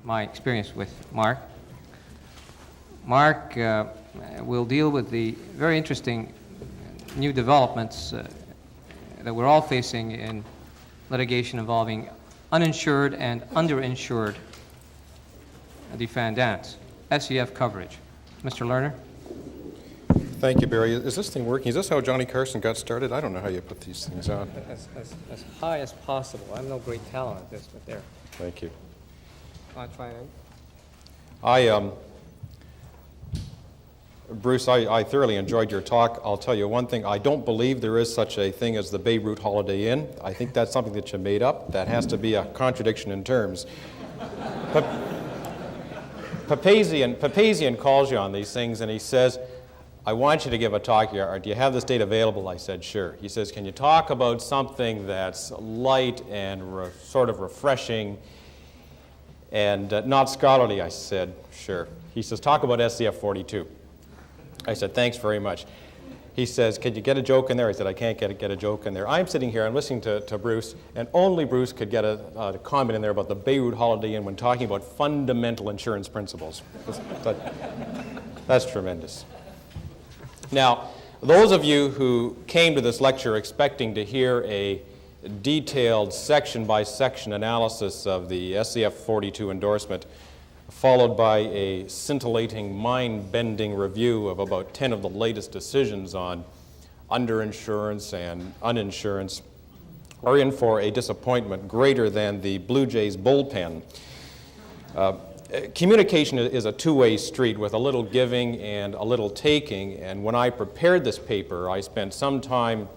My experience with Mark. Mark will deal with the very interesting new developments that we're all facing in litigation involving uninsured and underinsured defendants, SEF coverage. Mr. Lerner. Thank you, Barry. Is this thing working? Is this how Johnny Carson got started? I don't know how you put these things on. As high as possible. I'm no great talent at this, but there. Thank you. I'll try it. Bruce, I thoroughly enjoyed your talk. I'll tell you one thing. I don't believe there is such a thing as the Beirut Holiday Inn. I think that's something that you made up. That has to be a contradiction in terms. Papazian calls you on these things, and he says, I want you to give a talk here. Do you have this date available? I said, sure. He says, can you talk about something that's light and sort of refreshing and not scholarly? I said, sure. He says, talk about SCF 42. I said, thanks very much. He says, can you get a joke in there? I said, I can't get a joke in there. I'm sitting here, I'm listening to Bruce, and only Bruce could get a comment in there about the Beirut Holiday Inn when talking about fundamental insurance principles. That's tremendous. Now, those of you who came to this lecture expecting to hear a detailed section-by-section analysis of the SCF 42 endorsement, followed by a scintillating, mind-bending review of about 10 of the latest decisions on underinsurance and uninsurance, are in for a disappointment greater than the Blue Jays bullpen. Communication is a two-way street with a little giving and a little taking, and when I prepared this paper, I spent some time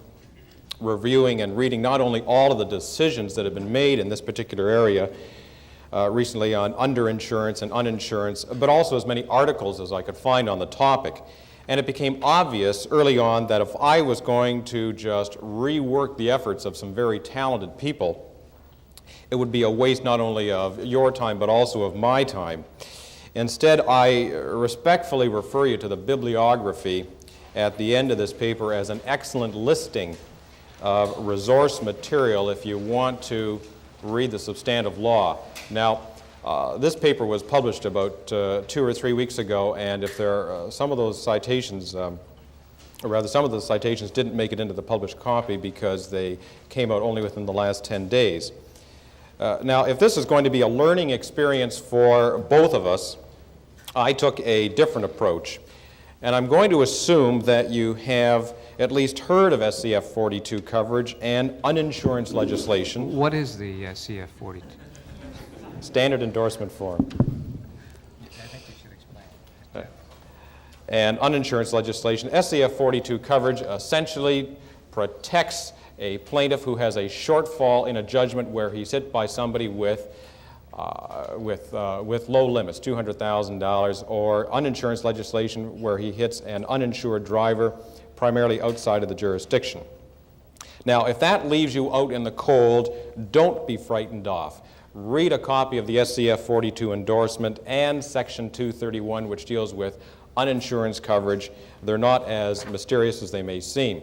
reviewing and reading not only all of the decisions that have been made in this particular area recently on underinsurance and uninsurance, but also as many articles as I could find on the topic. And it became obvious early on that if I was going to just rework the efforts of some very talented people, it would be a waste not only of your time but also of my time. Instead, I respectfully refer you to the bibliography at the end of this paper as an excellent listing of resource material if you want to read the substantive law. Now, this paper was published about 2 or 3 weeks ago, and if there are some of those citations, or rather some of the citations didn't make it into the published copy because they came out only within the last 10 days. Now, if this is going to be a learning experience for both of us, I took a different approach. And I'm going to assume that you have at least heard of SCF 42 coverage and uninsurance legislation. What is the SCF 42? Standard endorsement form. I think you should explain. And uninsurance legislation. SCF 42 coverage essentially protects a plaintiff who has a shortfall in a judgment where he's hit by somebody with low limits, $200,000, or uninsurance legislation where he hits an uninsured driver primarily outside of the jurisdiction. Now, if that leaves you out in the cold, don't be frightened off. Read a copy of the SCF 42 endorsement and Section 231, which deals with uninsurance coverage. They're not as mysterious as they may seem.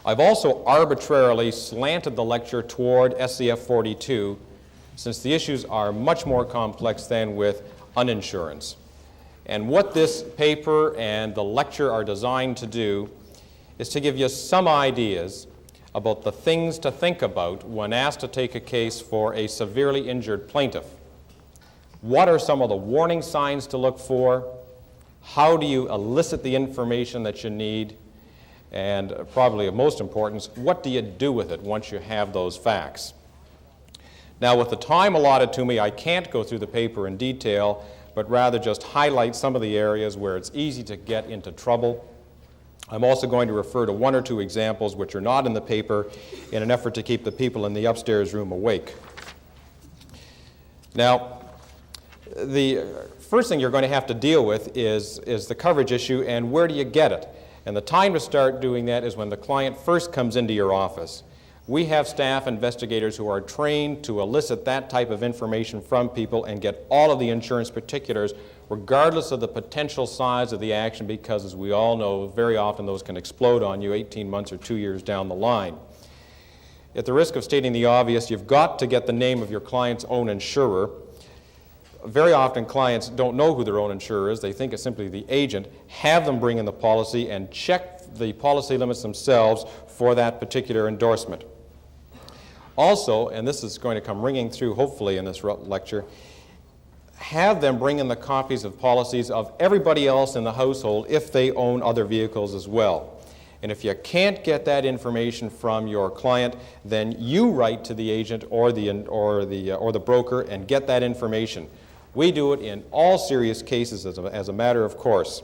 I've also arbitrarily slanted the lecture toward SCF 42 since the issues are much more complex than with uninsurance. And what this paper and the lecture are designed to do is to give you some ideas about the things to think about when asked to take a case for a severely injured plaintiff. What are some of the warning signs to look for? How do you elicit the information that you need? And probably of most importance, what do you do with it once you have those facts? Now, with the time allotted to me, I can't go through the paper in detail, but rather just highlight some of the areas where it's easy to get into trouble. I'm also going to refer to 1 or 2 examples which are not in the paper in an effort to keep the people in the upstairs room awake. Now, the first thing you're going to have to deal with is the coverage issue and where do you get it? And the time to start doing that is when the client first comes into your office. We have staff investigators who are trained to elicit that type of information from people and get all of the insurance particulars regardless of the potential size of the action, because as we all know, very often those can explode on you 18 months or 2 years down the line. At the risk of stating the obvious, you've got to get the name of your client's own insurer. very often clients don't know who their own insurer is. They think it's simply the agent. Have them bring in the policy and check the policy limits themselves for that particular endorsement. Also, and this is going to come ringing through hopefully in this lecture, have them bring in the copies of policies of everybody else in the household if they own other vehicles as well. And if you can't get that information from your client, then you write to the agent or the broker and get that information. We do it in all serious cases as a matter of course.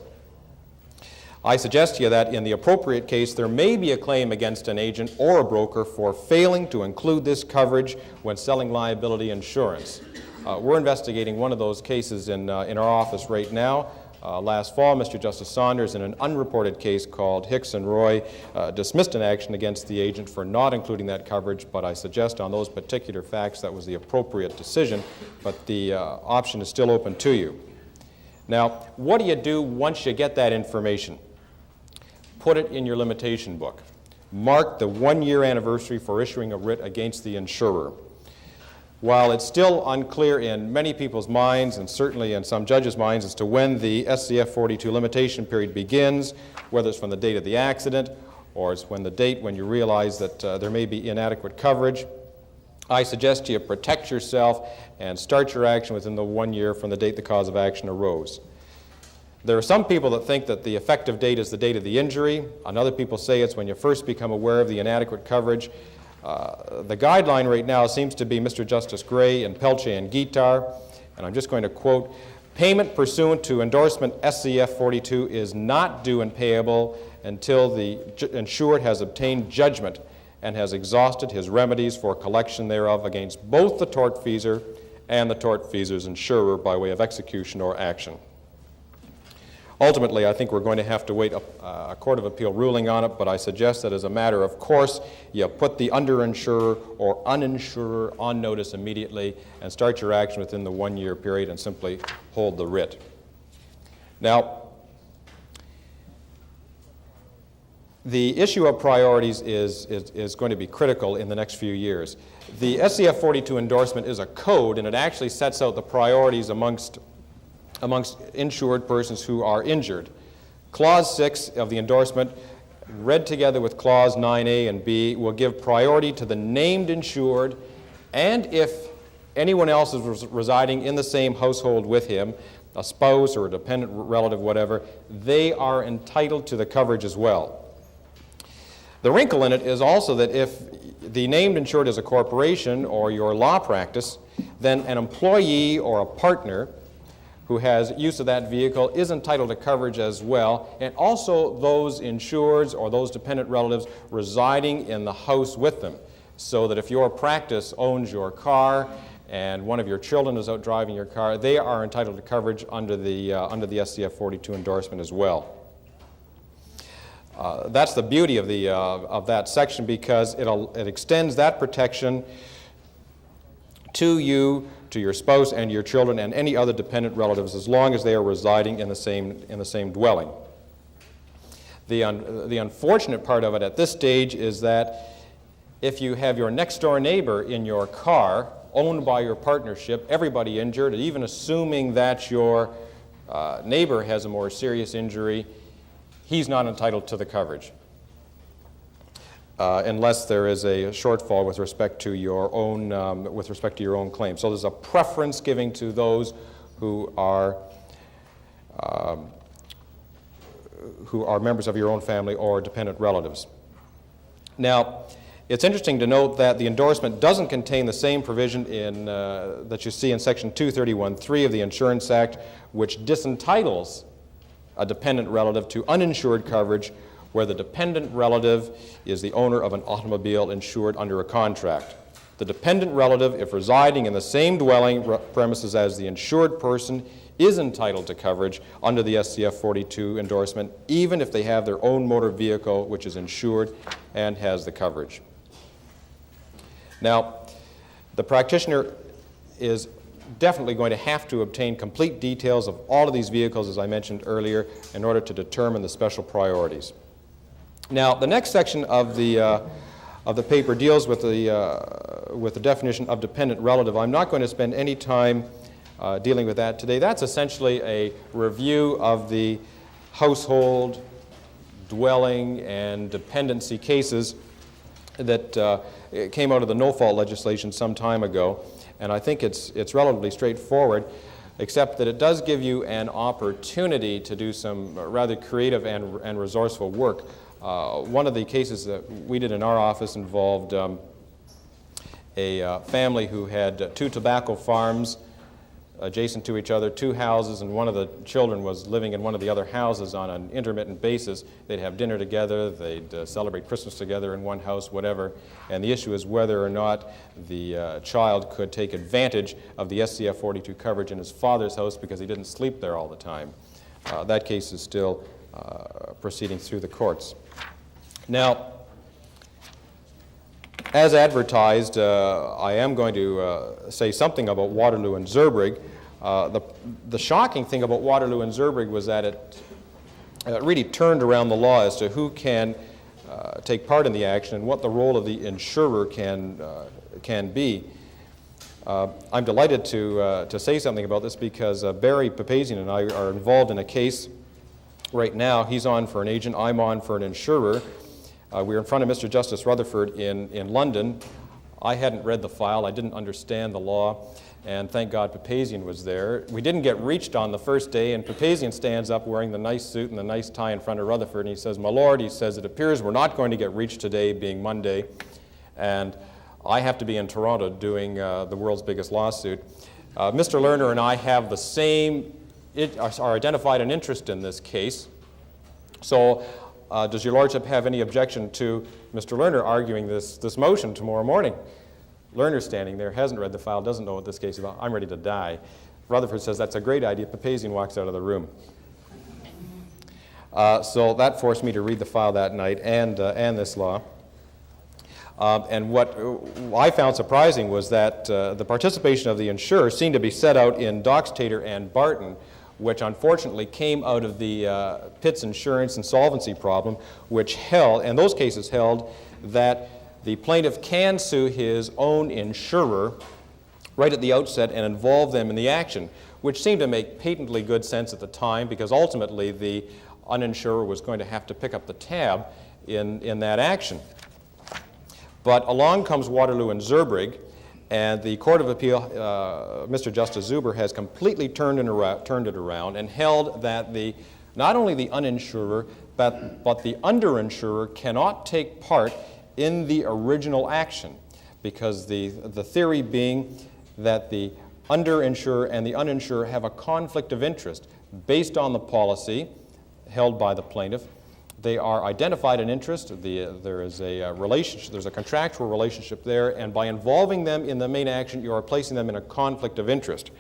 I suggest to you that in the appropriate case, there may be a claim against an agent or a broker for failing to include this coverage when selling liability insurance. We're investigating one of those cases in our office right now. Last fall, Mr. Justice Saunders, in an unreported case called Hicks and Roy, dismissed an action against the agent for not including that coverage, but I suggest on those particular facts that was the appropriate decision, but the option is still open to you. Now, what do you do once you get that information? Put it in your limitation book. Mark the 1-year anniversary for issuing a writ against the insurer. While it's still unclear in many people's minds, and certainly in some judges' minds, as to when the SCF 42 limitation period begins, whether it's from the date of the accident or it's when the date when you realize that there may be inadequate coverage, I suggest you protect yourself and start your action within the 1 year from the date the cause of action arose. There are some people that think that the effective date is the date of the injury, and other people say it's when you first become aware of the inadequate coverage. The guideline right now seems to be Mr. Justice Gray and Pelche and Guitar, and I'm just going to quote, "Payment pursuant to endorsement SCF 42 is not due and payable until the insured has obtained judgment and has exhausted his remedies for collection thereof against both the tortfeasor and the tortfeasor's insurer by way of execution or action." Ultimately, I think we're going to have to wait a Court of Appeal ruling on it, but I suggest that as a matter of course, you put the underinsurer or uninsurer on notice immediately and start your action within the 1 year period and simply hold the writ. Now, the issue of priorities is going to be critical in the next few years. The SCF 42 endorsement is a code, and it actually sets out the priorities amongst insured persons who are injured. Clause 6 of the endorsement, read together with Clause 9A and B, will give priority to the named insured, and if anyone else is residing in the same household with him, a spouse or a dependent relative, whatever, they are entitled to the coverage as well. The wrinkle in it is also that if the named insured is a corporation or your law practice, then an employee or a partner who has use of that vehicle is entitled to coverage as well, and also those insureds or those dependent relatives residing in the house with them, so that if your practice owns your car and one of your children is out driving your car, they are entitled to coverage under the SCF 42 endorsement as well. That's the beauty of that section, because it extends that protection to you, to your spouse and your children and any other dependent relatives, as long as they are residing in the same dwelling. The unfortunate part of it at this stage is that if you have your next door neighbor in your car owned by your partnership, everybody injured, even assuming that your neighbor has a more serious injury, he's not entitled to the coverage. Unless there is a shortfall with respect to your own claim. So there's a preference given to those who are members of your own family or dependent relatives. Now, it's interesting to note that the endorsement doesn't contain the same provision that you see in Section 231(3) of the Insurance Act, which disentitles a dependent relative to uninsured coverage where the dependent relative is the owner of an automobile insured under a contract. The dependent relative, if residing in the same dwelling premises as the insured person, is entitled to coverage under the SCF 42 endorsement, even if they have their own motor vehicle which is insured and has the coverage. Now, the practitioner is definitely going to have to obtain complete details of all of these vehicles, as I mentioned earlier, in order to determine the special priorities. Now, the next section of the paper deals with the definition of dependent relative. I'm not going to spend any time dealing with that today. That's essentially a review of the household, dwelling, and dependency cases that came out of the no-fault legislation some time ago. And I think it's relatively straightforward, except that it does give you an opportunity to do some rather creative and resourceful work. One of the cases that we did in our office involved a family who had 2 tobacco farms adjacent to each other, 2 houses, and one of the children was living in one of the other houses on an intermittent basis. They'd have dinner together, they'd celebrate Christmas together in one house, whatever, and the issue is whether or not the child could take advantage of the SCF 42 coverage in his father's house because he didn't sleep there all the time. That case is still proceeding through the courts. Now, as advertised, I am going to say something about Waterloo and Zurich. The shocking thing about Waterloo and Zurich was that it really turned around the law as to who can take part in the action and what the role of the insurer can be. I'm delighted to say something about this because Barry Papazian and I are involved in a case right now. He's on for an agent, I'm on for an insurer. We were in front of Mr. Justice Rutherford in London. I hadn't read the file, I didn't understand the law, and thank God Papazian was there. We didn't get reached on the first day, and Papazian stands up wearing the nice suit and the nice tie in front of Rutherford, and he says, "My lord," he says, "it appears we're not going to get reached today, being Monday, and I have to be in Toronto doing the world's biggest lawsuit." Mr. Lerner and I have the same, are identified an interest in this case, so does your lordship have any objection to Mr. Lerner arguing this motion tomorrow morning? Lerner's standing there, hasn't read the file, doesn't know what this case is about. I'm ready to die. Rutherford says that's a great idea. Papazian walks out of the room. So that forced me to read the file that night and this law. And what I found surprising was that the participation of the insurer seemed to be set out in Doxtator and Barton, which unfortunately came out of the Pitts insurance insolvency problem, which held, and those cases held, that the plaintiff can sue his own insurer right at the outset and involve them in the action, which seemed to make patently good sense at the time because ultimately the uninsurer was going to have to pick up the tab in that action. But along comes Waterloo and Zurich, and the Court of Appeal, Mr. Justice Zuber, has completely turned it around and held that not only the uninsurer, but the underinsurer cannot take part in the original action, because the theory being that the underinsurer and the uninsurer have a conflict of interest based on the policy held by the plaintiff. They are identified in interest. There is a relationship. There's a contractual relationship there, and by involving them in the main action, you are placing them in a conflict of interest.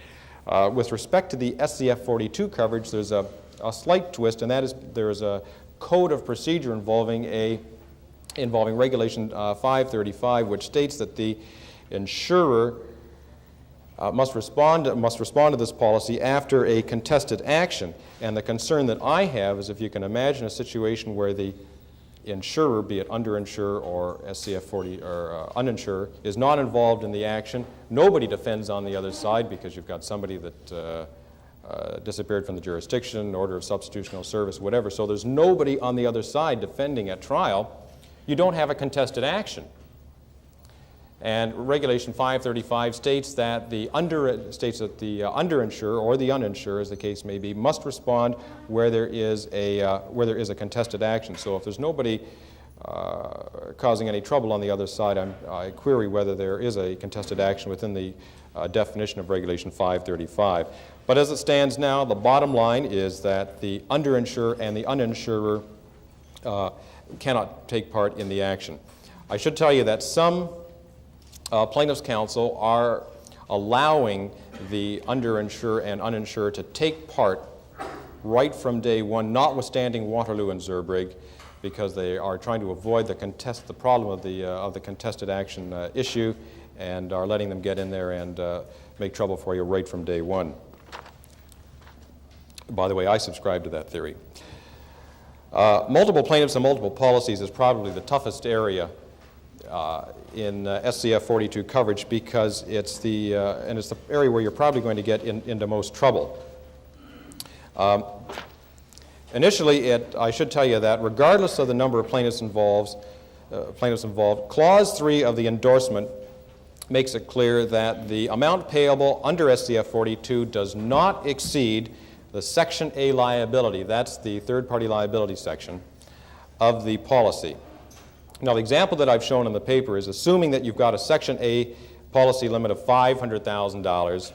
With respect to the SCF 42 coverage, there's a slight twist, and that is there is a code of procedure involving Regulation 535, which states that the insurer must respond to this policy after a contested action. And the concern that I have is if you can imagine a situation where the insurer, be it underinsurer or SCF 40 or uninsurer, is not involved in the action, nobody defends on the other side because you've got somebody that disappeared from the jurisdiction, order of substitutional service, whatever. So there's nobody on the other side defending at trial. You don't have a contested action. And Regulation 535 states that the underinsurer or the uninsurer, as the case may be, must respond where there is a contested action. So if there's nobody causing any trouble on the other side, I query whether there is a contested action within the definition of Regulation 535. But as it stands now, the bottom line is that the underinsurer and the uninsurer cannot take part in the action. I should tell you that some plaintiffs' counsel are allowing the underinsurer and uninsurer to take part right from day one, notwithstanding Waterloo and Zurich, because they are trying to avoid the problem of the contested action issue, and are letting them get in there and make trouble for you right from day one. By the way, I subscribe to that theory. Multiple plaintiffs and multiple policies is probably the toughest area in SCF 42 coverage because it's the area where you're probably going to get into most trouble. Initially, I should tell you that regardless of the number of plaintiffs involved, Clause 3 of the endorsement makes it clear that the amount payable under SCF 42 does not exceed the Section A liability, that's the third-party liability section, of the policy. Now, the example that I've shown in the paper is assuming that you've got a Section A policy limit of $500,000,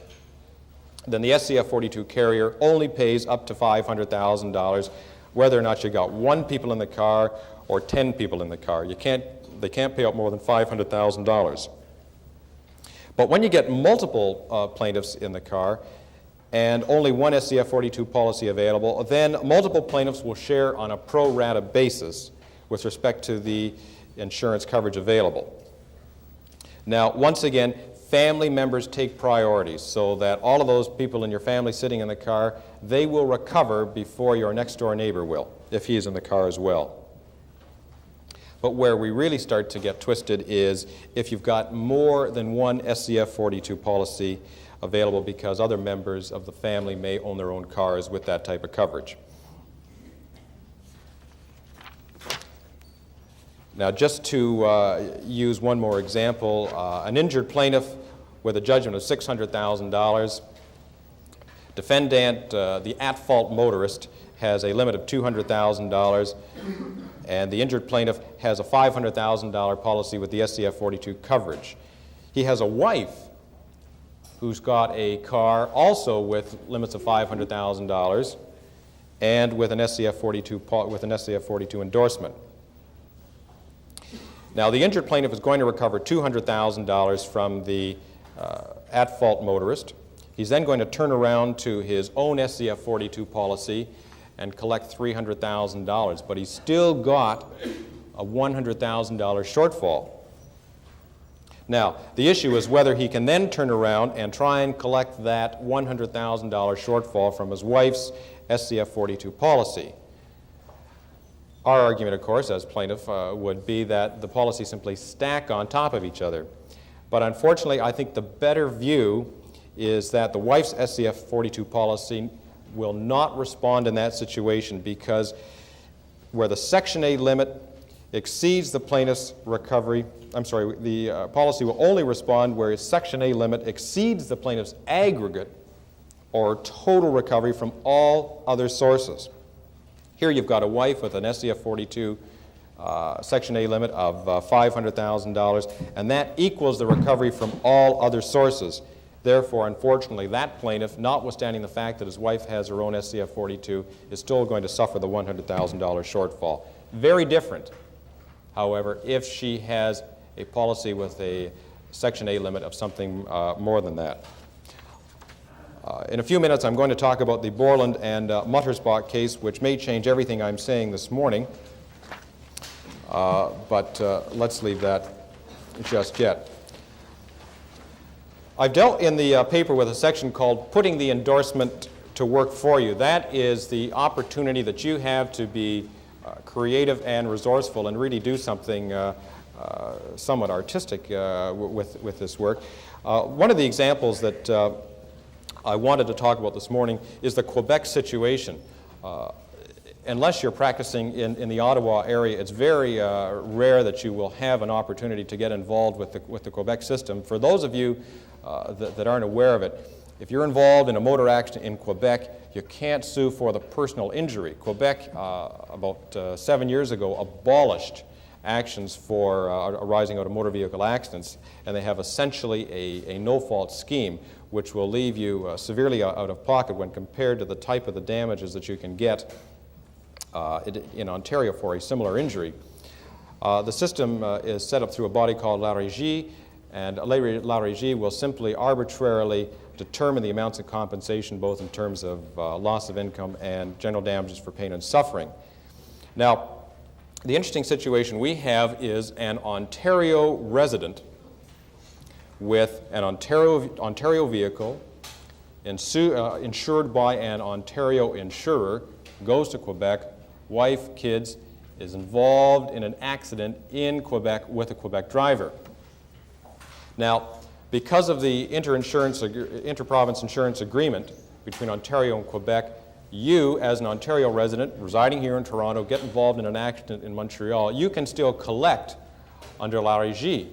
then the SCF 42 carrier only pays up to $500,000, whether or not you got 1 people in the car or 10 people in the car. They can't pay out more than $500,000. But when you get multiple plaintiffs in the car and only one SCF 42 policy available, then multiple plaintiffs will share on a pro rata basis with respect to the insurance coverage available. Now, once again, family members take priority so that all of those people in your family sitting in the car, they will recover before your next door neighbor will, if he is in the car as well. But where we really start to get twisted is if you've got more than one SCF 42 policy available because other members of the family may own their own cars with that type of coverage. Now, just to use one more example, an injured plaintiff with a judgment of $600,000, defendant, the at-fault motorist, has a limit of $200,000, and the injured plaintiff has a $500,000 policy with the SCF 42 coverage. He has a wife who's got a car also with limits of $500,000 and with an SCF 42 endorsement. Now, the injured plaintiff is going to recover $200,000 from the at-fault motorist. He's then going to turn around to his own SCF 42 policy and collect $300,000, but he's still got a $100,000 shortfall. Now, the issue is whether he can then turn around and try and collect that $100,000 shortfall from his wife's SCF 42 policy. Our argument, of course, as plaintiff, would be that the policies simply stack on top of each other. But unfortunately, I think the better view is that the wife's SCF 42 policy will not respond in that situation because where the Section A limit exceeds the plaintiff's recovery, the policy will only respond where its Section A limit exceeds the plaintiff's aggregate or total recovery from all other sources. Here you've got a wife with an SCF 42 Section A limit of $500,000, and that equals the recovery from all other sources. Therefore, unfortunately, that plaintiff, notwithstanding the fact that his wife has her own SCF 42, is still going to suffer the $100,000 shortfall. Very different, however, if she has a policy with a Section A limit of something more than that. In a few minutes, I'm going to talk about the Borland and Muttersbach case, which may change everything I'm saying this morning, but let's leave that just yet. I've dealt in the paper with a section called Putting the Endorsement to Work for You. That is the opportunity that you have to be creative and resourceful and really do something somewhat artistic with this work. One of the examples that I wanted to talk about this morning is the Quebec situation. Unless you're practicing in the Ottawa area, it's very rare that you will have an opportunity to get involved with the Quebec system. For those of you that aren't aware of it, if you're involved in a motor accident in Quebec, you can't sue for the personal injury. Quebec, about 7 years ago, abolished actions for arising out of motor vehicle accidents, and they have essentially a no-fault scheme, which will leave you severely out of pocket when compared to the type of the damages that you can get in Ontario for a similar injury. The system is set up through a body called La Régie, and La Régie will simply arbitrarily determine the amounts of compensation, both in terms of loss of income and general damages for pain and suffering. Now, the interesting situation we have is an Ontario resident with an Ontario vehicle insured by an Ontario insurer, goes to Quebec, wife, kids, is involved in an accident in Quebec with a Quebec driver. Now, because of the inter-province insurance agreement between Ontario and Quebec, you, as an Ontario resident residing here in Toronto, get involved in an accident in Montreal, you can still collect under La Régie.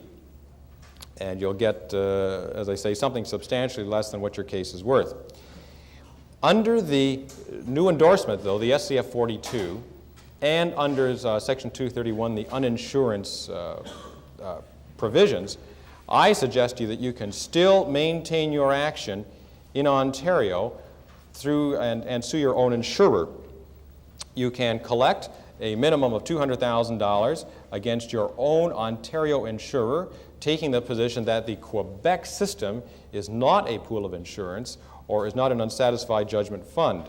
And you'll get, as I say, something substantially less than what your case is worth. Under the new endorsement, though, the SCF 42, and under Section 231, the uninsurance provisions, I suggest to you that you can still maintain your action in Ontario through and sue your own insurer. You can collect a minimum of $200,000 against your own Ontario insurer, taking the position that the Quebec system is not a pool of insurance or is not an unsatisfied judgment fund.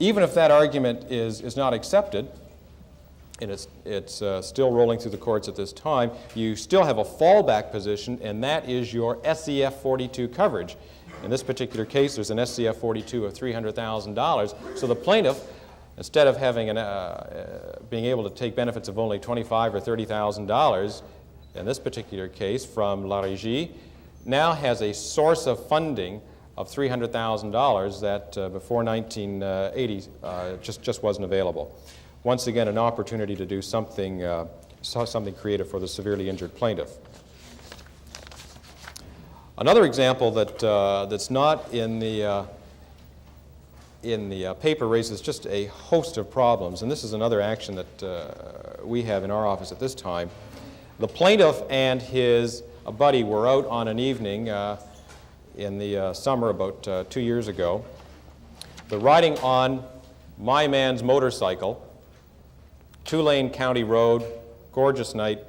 Even if that argument is not accepted, and it's still rolling through the courts at this time, you still have a fallback position, and that is your SCF 42 coverage. In this particular case, there's an SCF 42 of $300,000, so the plaintiff, instead of having being able to take benefits of only $25,000 or $30,000, in this particular case from La Régie, now has a source of funding of $300,000 that before 1980 just wasn't available. Once again, an opportunity to do something creative for the severely injured plaintiff. Another example that's not in the paper raises just a host of problems, and this is another action that we have in our office at this time. The plaintiff and his buddy were out on an evening in the summer about 2 years ago. They're riding on my man's motorcycle, two-lane county road, gorgeous night,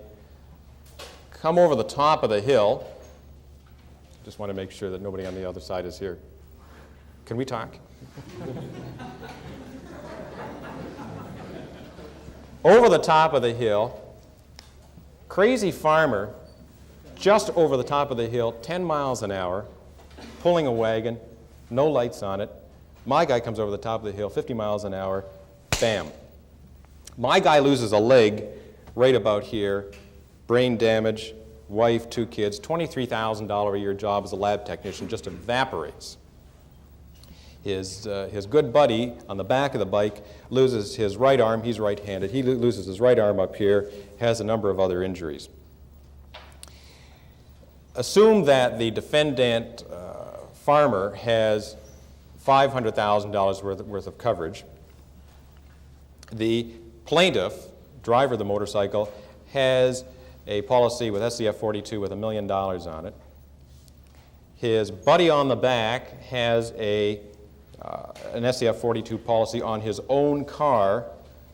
come over the top of the hill. Just want to make sure that nobody on the other side is here. Can we talk? Over the top of the hill, crazy farmer, just over the top of the hill, 10 miles an hour, pulling a wagon, no lights on it. My guy comes over the top of the hill, 50 miles an hour, bam. My guy loses a leg right about here, brain damage, wife, 2 kids, $23,000 a year job as a lab technician just evaporates. His good buddy on the back of the bike loses his right arm. He's right-handed. He loses his right arm up here, has a number of other injuries. Assume that the defendant farmer has $500,000 worth of coverage. The plaintiff, driver of the motorcycle, has a policy with SCF 42 with $1 million on it. His buddy on the back has an SCF 42 policy on his own car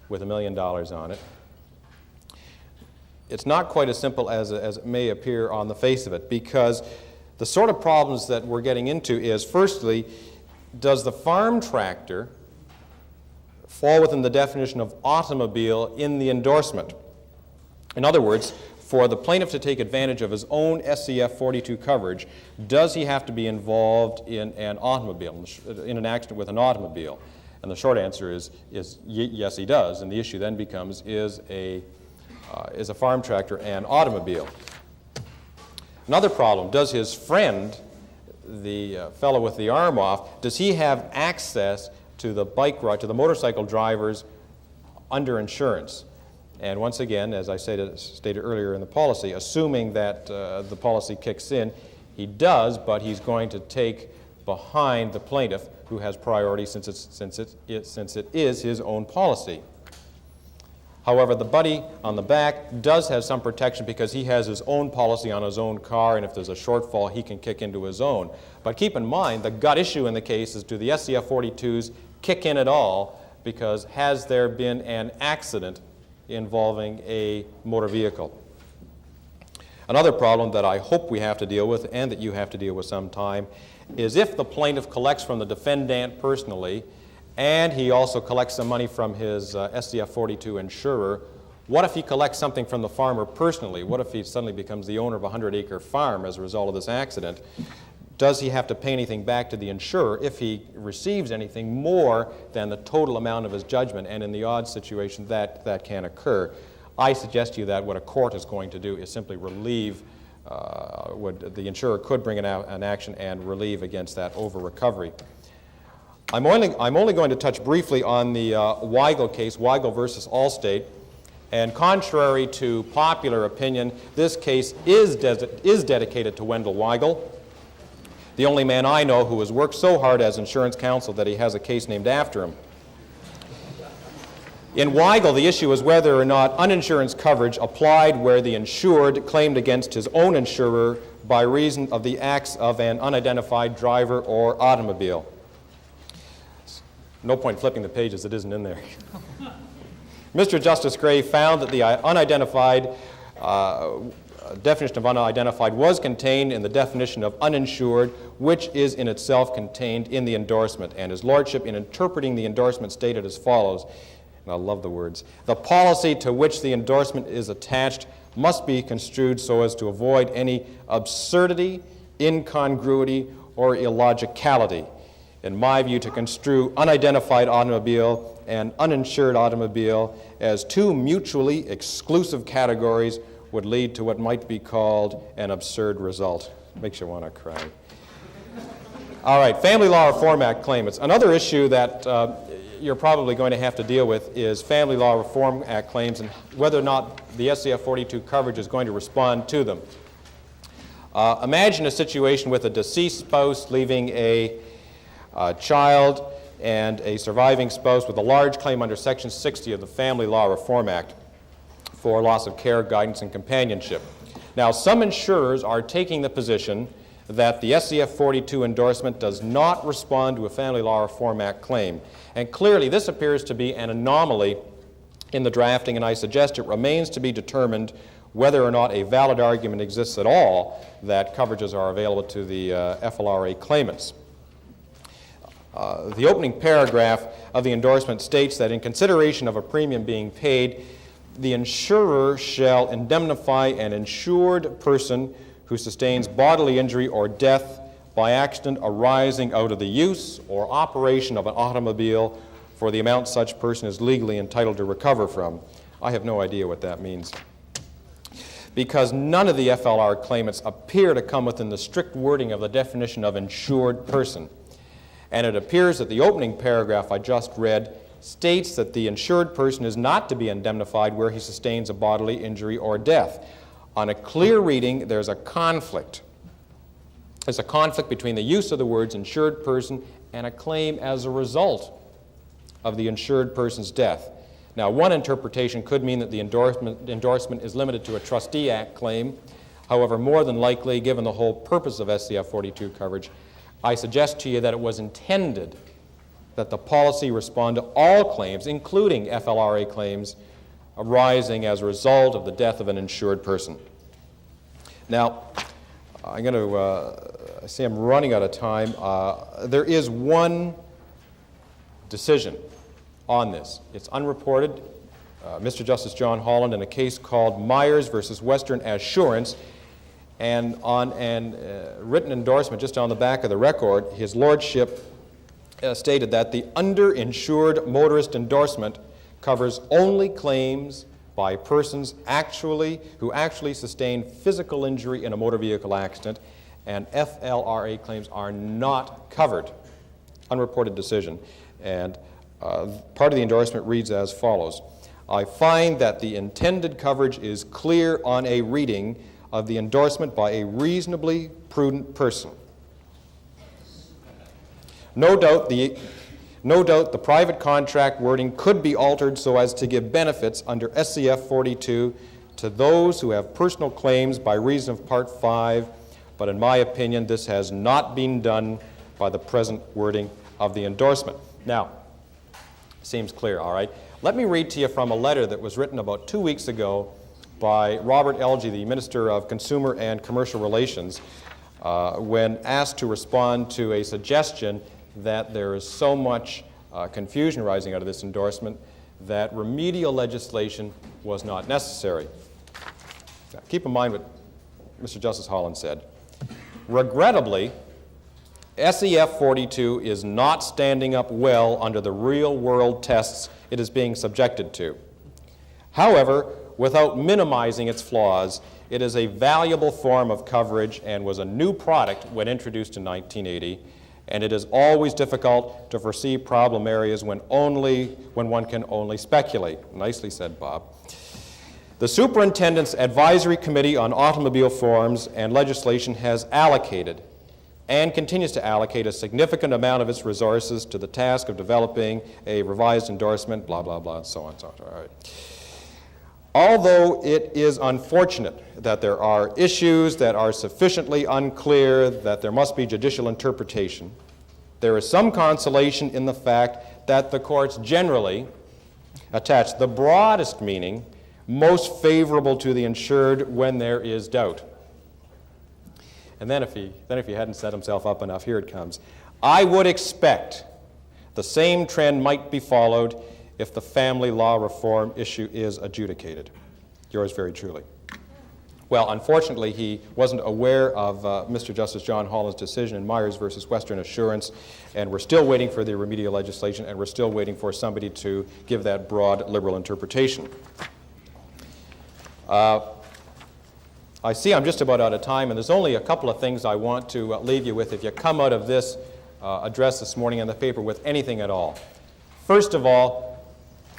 with $1 million on it. It's not quite as simple as it may appear on the face of it, because the sort of problems that we're getting into is, firstly, does the farm tractor fall within the definition of automobile in the endorsement? In other words, for the plaintiff to take advantage of his own SCF 42 coverage, does he have to be involved in an automobile, in an accident with an automobile? And the short answer is yes, he does. And the issue then becomes, is a farm tractor an automobile? Another problem, does his friend, the fellow with the arm off, does he have access to the to the motorcycle drivers under insurance? And once again, as I stated earlier in the policy, assuming that the policy kicks in, he does, but he's going to take behind the plaintiff, who has priority since it is his own policy. However, the buddy on the back does have some protection because he has his own policy on his own car, and if there's a shortfall, he can kick into his own. But keep in mind, the gut issue in the case is, do the SCF 42s kick in at all? Because has there been an accident involving a motor vehicle? Another problem that I hope we have to deal with, and that you have to deal with sometime, is if the plaintiff collects from the defendant personally, and he also collects some money from his SCF 42 insurer, what if he collects something from the farmer personally? What if he suddenly becomes the owner of a 100-acre farm as a result of this accident? does he have to pay anything back to the insurer if he receives anything more than the total amount of his judgment? And in the odd situation, that can occur. I suggest to you that what a court is going to do is simply relieve, the insurer could bring an action and relieve against that over-recovery. I'm only going to touch briefly on the Weigel case, Weigel versus Allstate. And contrary to popular opinion, this case is dedicated to Wendell Weigel, the only man I know who has worked so hard as insurance counsel that he has a case named after him. In Weigel, the issue is whether or not uninsurance coverage applied where the insured claimed against his own insurer by reason of the acts of an unidentified driver or automobile. No point flipping the pages, it isn't in there. Mr. Justice Gray found that the definition of unidentified was contained in the definition of uninsured, which is in itself contained in the endorsement. And his lordship, in interpreting the endorsement, stated as follows, and I love the words, "The policy to which the endorsement is attached must be construed so as to avoid any absurdity, incongruity, or illogicality. In my view, to construe unidentified automobile and uninsured automobile as two mutually exclusive categories would lead to what might be called an absurd result." Makes you want to cry. All right, Family Law Reform Act claimants. Another issue that you're probably going to have to deal with is Family Law Reform Act claims and whether or not the SCF 42 coverage is going to respond to them. Imagine a situation with a deceased spouse leaving a child and a surviving spouse with a large claim under Section 60 of the Family Law Reform Act for loss of care, guidance, and companionship. Now, some insurers are taking the position that the SCF 42 endorsement does not respond to a Family Law Reform Act claim. And clearly, this appears to be an anomaly in the drafting, and I suggest it remains to be determined whether or not a valid argument exists at all that coverages are available to the FLRA claimants. The opening paragraph of the endorsement states that in consideration of a premium being paid, the insurer shall indemnify an insured person who sustains bodily injury or death by accident arising out of the use or operation of an automobile for the amount such person is legally entitled to recover from. I have no idea what that means, because none of the FLR claimants appear to come within the strict wording of the definition of insured person. And it appears that the opening paragraph I just read states that the insured person is not to be indemnified where he sustains a bodily injury or death. On a clear reading, there's a conflict. There's a conflict between the use of the words insured person and a claim as a result of the insured person's death. Now, one interpretation could mean that the endorsement is limited to a Trustee Act claim. However, more than likely, given the whole purpose of SCF 42 coverage, I suggest to you that it was intended that the policy respond to all claims, including FLRA claims, arising as a result of the death of an insured person. Now, I'm going to see I'm running out of time. There is one decision on this. It's unreported. Mr. Justice John Holland in a case called Myers versus Western Assurance, and on a written endorsement just on the back of the record, his lordship stated that the underinsured motorist endorsement covers only claims by persons who actually sustained physical injury in a motor vehicle accident, and FLRA claims are not covered. Unreported decision. And part of the endorsement reads as follows: I find that the intended coverage is clear on a reading of the endorsement by a reasonably prudent person. No doubt the private contract wording could be altered so as to give benefits under SCF 42 to those who have personal claims by reason of Part 5, but in my opinion, this has not been done by the present wording of the endorsement. Now, seems clear, all right? Let me read to you from a letter that was written about 2 weeks ago by Robert Elgie, the Minister of Consumer and Commercial Relations, when asked to respond to a suggestion that there is so much confusion arising out of this endorsement that remedial legislation was not necessary. Now, keep in mind what Mr. Justice Holland said. Regrettably, SEF 42 is not standing up well under the real-world tests it is being subjected to. However, without minimizing its flaws, it is a valuable form of coverage and was a new product when introduced in 1980, and it is always difficult to foresee problem areas when one can only speculate. Nicely said, Bob. The Superintendent's Advisory Committee on Automobile Forms and Legislation has allocated and continues to allocate a significant amount of its resources to the task of developing a revised endorsement, blah, blah, blah, and so on, so on. All right. Although it is unfortunate that there are issues that are sufficiently unclear that there must be judicial interpretation, there is some consolation in the fact that the courts generally attach the broadest meaning most favorable to the insured when there is doubt. And then if he hadn't set himself up enough, here it comes. I would expect the same trend might be followed if the family law reform issue is adjudicated. Yours very truly. Well, unfortunately, he wasn't aware of Mr. Justice John Holland's decision in Myers versus Western Assurance, and we're still waiting for the remedial legislation, and we're still waiting for somebody to give that broad liberal interpretation. I see I'm just about out of time, and there's only a couple of things I want to leave you with if you come out of this address this morning in the paper with anything at all. First of all,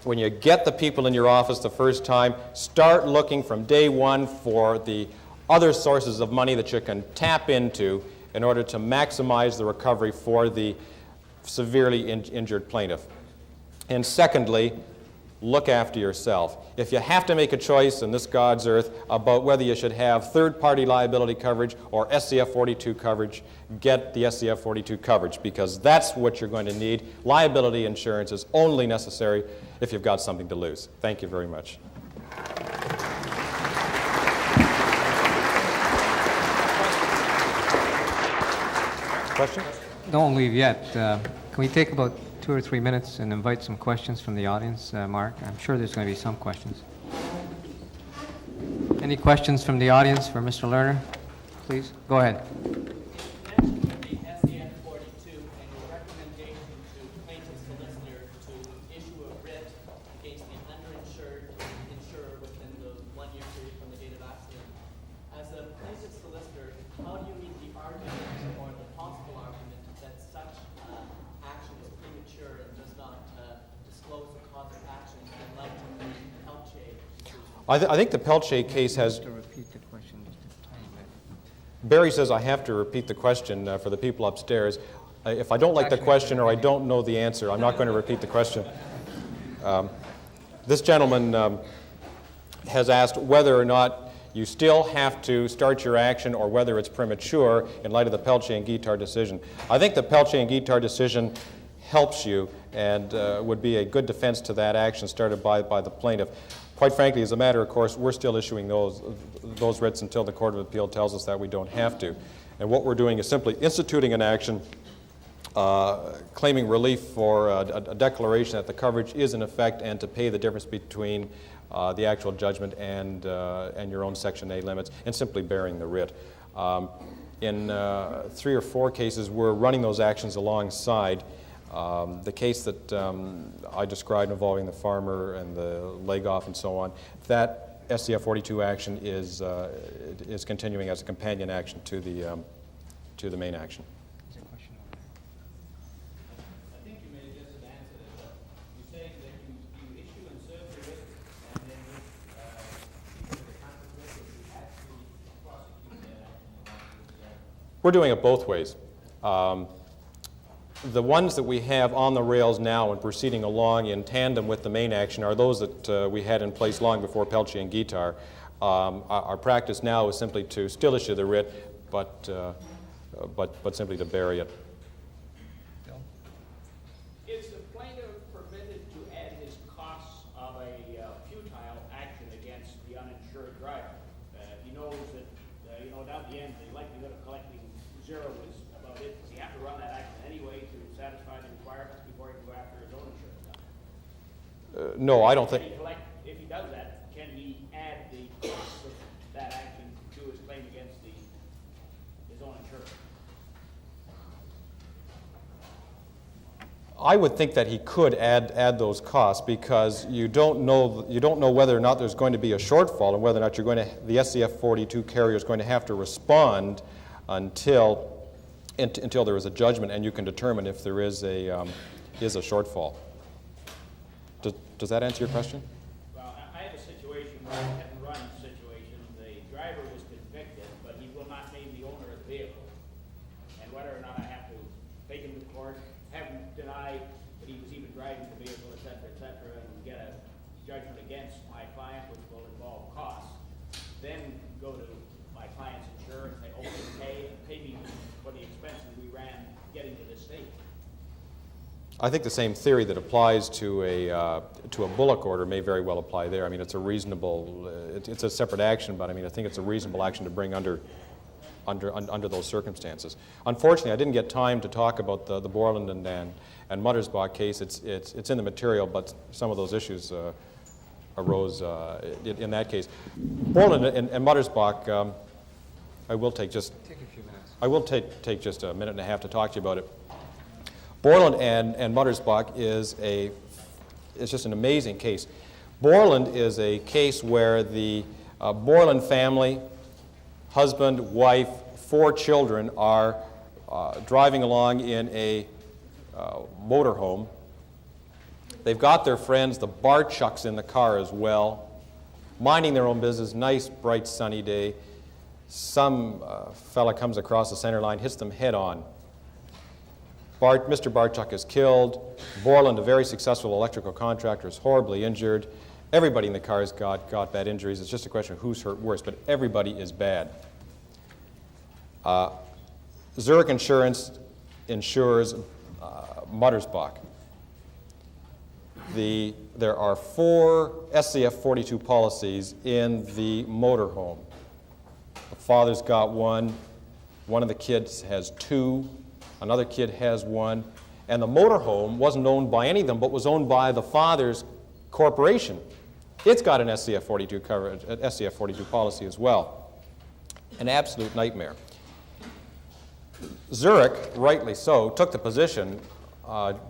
when you get the people in your office the first time, start looking from day one for the other sources of money that you can tap into in order to maximize the recovery for the severely injured plaintiff. And secondly, look after yourself. If you have to make a choice in this God's earth about whether you should have third-party liability coverage or SCF 42 coverage, get the SCF 42 coverage, because that's what you're going to need. Liability insurance is only necessary if you've got something to lose. Thank you very much. Question? Don't leave yet. Can we take about 2 or 3 minutes and invite some questions from the audience, Mark? I'm sure there's going to be some questions. Any questions from the audience for Mr. Lerner? Please, go ahead. You mentioned the SCF 42 and your recommendation to plaintiff's solicitor to issue a writ against the underinsured insurer within the 1-year period from the date of accident. As a plaintiff's solicitor, how do you meet the argument or the possible argument that such action is premature and does not disclose the cause of action and led to the Peltier? I think the Peltier case has... To repeat the question just a tiny bit. Barry says I have to repeat the question for the people upstairs. If I don't like the question or I don't know the answer, I'm not going to repeat the question. This gentleman has asked whether or not you still have to start your action or whether it's premature in light of the Peltier and Guittard decision. I think the Peltier and Guittard decision helps you and would be a good defense to that action started by the plaintiff. Quite frankly, as a matter of course, we're still issuing those writs until the Court of Appeal tells us that we don't have to. And what we're doing is simply instituting an action claiming relief for a declaration that the coverage is in effect and to pay the difference between the actual judgment and your own Section A limits, and simply bearing the writ. In 3 or 4 cases, we're running those actions alongside. The case that I described involving the farmer and the leg off and so on, that SCF 42 action is continuing as a companion action to the main action. I think you may have just answered it, but you say that you issue and serve the writ, and then with the consequences, you actually prosecute that action. We're doing it both ways. The ones that we have on the rails now and proceeding along in tandem with the main action are those that we had in place long before Peltier and Guittard. Our practice now is simply to still issue the writ, but simply to bury it. Is the plaintiff permitted to add his costs of a futile action against the uninsured driver? He knows that, down the end, the likelihood of collecting zero is about it. Does he have to run that action anyway to satisfy the requirements before he can go after his own insurance? No, I don't think... If he does that, can he add the costs of that action to his claim against his own insurance? I would think that he could add those costs, because you don't know whether or not there's going to be a shortfall, and whether or not the SCF 42 carrier is going to have to respond until there is a judgment, and you can determine if there is a shortfall. Does that answer your question? Well, I have a situation where I had a run situation. The driver was convicted, but he will not name the owner of the vehicle. And whether or not I have to take him to court, have him deny that he was even driving the vehicle, et cetera, and get a judgment against my client, which will involve costs, then go to my client's insurer and say, okay, pay me for the expenses we ran getting to this state. I think the same theory that applies to a bullock order may very well apply there. I mean, it's a reasonable, it's a separate action, but I mean, I think it's a reasonable action to bring under those circumstances. Unfortunately, I didn't get time to talk about the Borland and Muttersbach case. It's in the material, but some of those issues arose in that case. Borland and Muttersbach, I will take just Take a few minutes. I will take just a minute and a half to talk to you about it. Borland and Muttersbach is just an amazing case. Borland is a case where the Borland family, husband, wife, 4 children, are driving along in a motorhome. They've got their friends, the Barchucks, in the car as well, minding their own business. Nice, bright, sunny day. Some fella comes across the center line, hits them head on. Mr. Barchuck is killed. Borland, a very successful electrical contractor, is horribly injured. Everybody in the car has got bad injuries. It's just a question of who's hurt worse, but everybody is bad. Zurich Insurance insures Muttersbach. There are 4 SCF 42 policies in the motorhome. The father's got one of the kids has 2, another kid has 1, and the motorhome wasn't owned by any of them, but was owned by the father's corporation. It's got an SCF 42 coverage, an SCF 42 policy as well. An absolute nightmare. Zurich, rightly so, took the position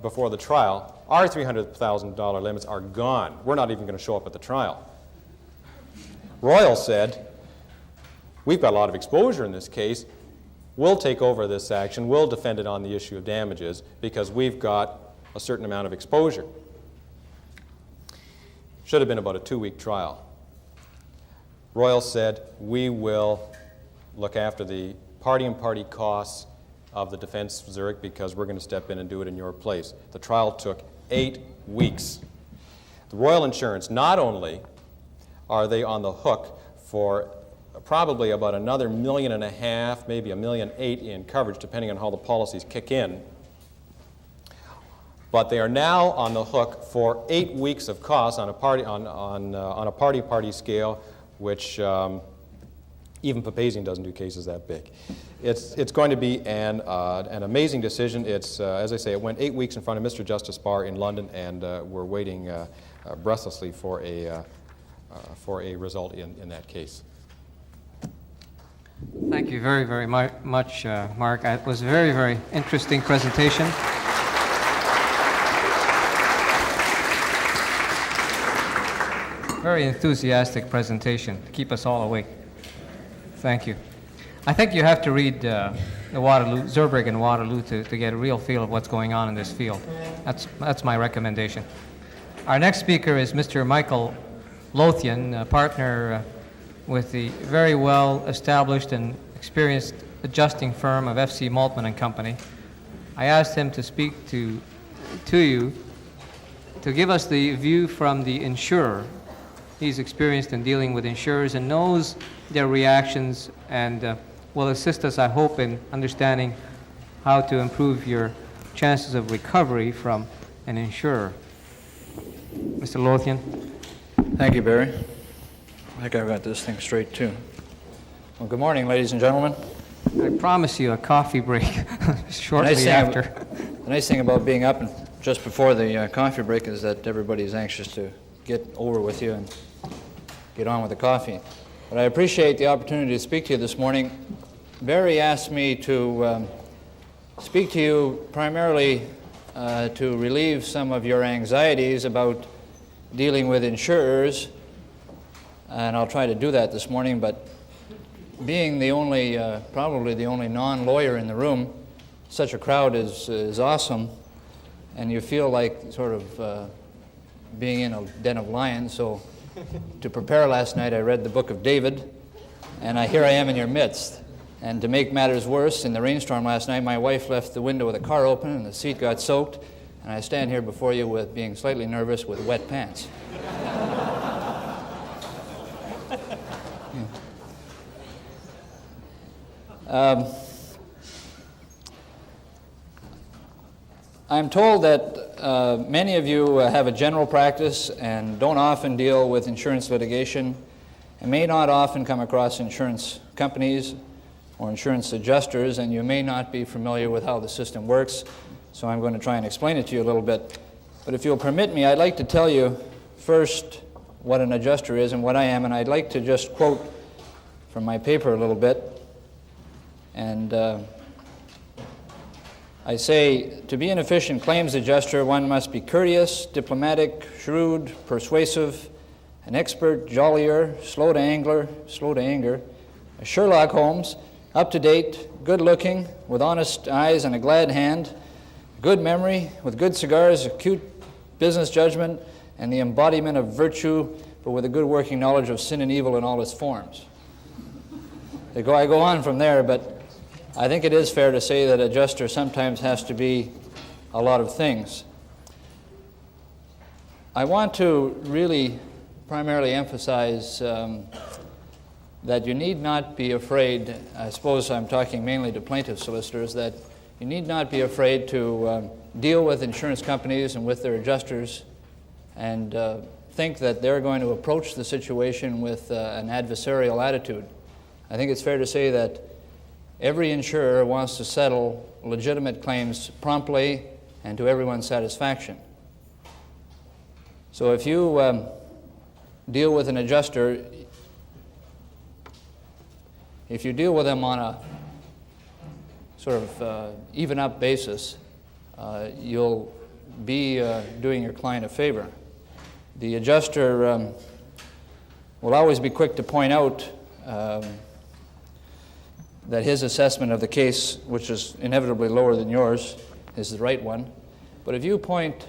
before the trial, our $300,000 limits are gone. We're not even going to show up at the trial. Royal said, we've got a lot of exposure in this case. We'll take over this action. We'll defend it on the issue of damages because we've got a certain amount of exposure. Should have been about a 2-week trial. Royal said, we will look after the party-and-party costs of the defense of Zurich because we're going to step in and do it in your place. The trial took 8 weeks. The Royal Insurance, not only are they on the hook for probably about another $1.5 million, maybe $1.8 million in coverage, depending on how the policies kick in, but they are now on the hook for 8 weeks of costs on a party-party scale, which even Papazian doesn't do cases that big. It's going to be an amazing decision. It's, as I say, it went 8 weeks in front of Mr. Justice Barr in London, and we're waiting breathlessly for a result in that case. Thank you very, very much, Mark. It was a very, very interesting presentation. Very enthusiastic presentation to keep us all awake. Thank you. I think you have to read the Waterloo, Zurich and Waterloo to get a real feel of what's going on in this field. That's my recommendation. Our next speaker is Mr. Michael Lothian, a partner with the very well-established and experienced adjusting firm of F.C. Maltman and Company. I asked him to speak to you to give us the view from the insurer. He's experienced in dealing with insurers and knows their reactions and will assist us, I hope, in understanding how to improve your chances of recovery from an insurer. Mr. Lothian. Thank you, Barry. I think I've got this thing straight, too. Well, good morning, ladies and gentlemen. I promise you a coffee break shortly after. The nice thing about being up just before the coffee break is that everybody's anxious to get over with you and get on with the coffee. But I appreciate the opportunity to speak to you this morning. Barry asked me to speak to you primarily to relieve some of your anxieties about dealing with insurers, and I'll try to do that this morning, but being the only, probably the only non-lawyer in the room, such a crowd is awesome, and you feel like sort of being in a den of lions. So to prepare last night, I read the book of David, and here I am in your midst. And to make matters worse, in the rainstorm last night, my wife left the window of the car open, and the seat got soaked, and I stand here before you with being slightly nervous with wet pants. I'm told that many of you have a general practice and don't often deal with insurance litigation and may not often come across insurance companies or insurance adjusters, and you may not be familiar with how the system works, so I'm going to try and explain it to you a little bit. But if you'll permit me, I'd like to tell you first what an adjuster is and what I am, and I'd like to just quote from my paper a little bit. And I say, to be an efficient claims adjuster, one must be courteous, diplomatic, shrewd, persuasive, an expert, jollier, slow to anger, a Sherlock Holmes, up-to-date, good-looking, with honest eyes and a glad hand, good memory, with good cigars, acute business judgment, and the embodiment of virtue, but with a good working knowledge of sin and evil in all its forms. I go on from there, but I think it is fair to say that adjuster sometimes has to be a lot of things. I want to really primarily emphasize that you need not be afraid, I suppose I'm talking mainly to plaintiff solicitors, that you need not be afraid to deal with insurance companies and with their adjusters and think that they're going to approach the situation with an adversarial attitude. I think it's fair to say that every insurer wants to settle legitimate claims promptly and to everyone's satisfaction. So if you deal with an adjuster, if you deal with them on a sort of even up basis, you'll be doing your client a favor. The adjuster will always be quick to point out that his assessment of the case, which is inevitably lower than yours, is the right one. But if you point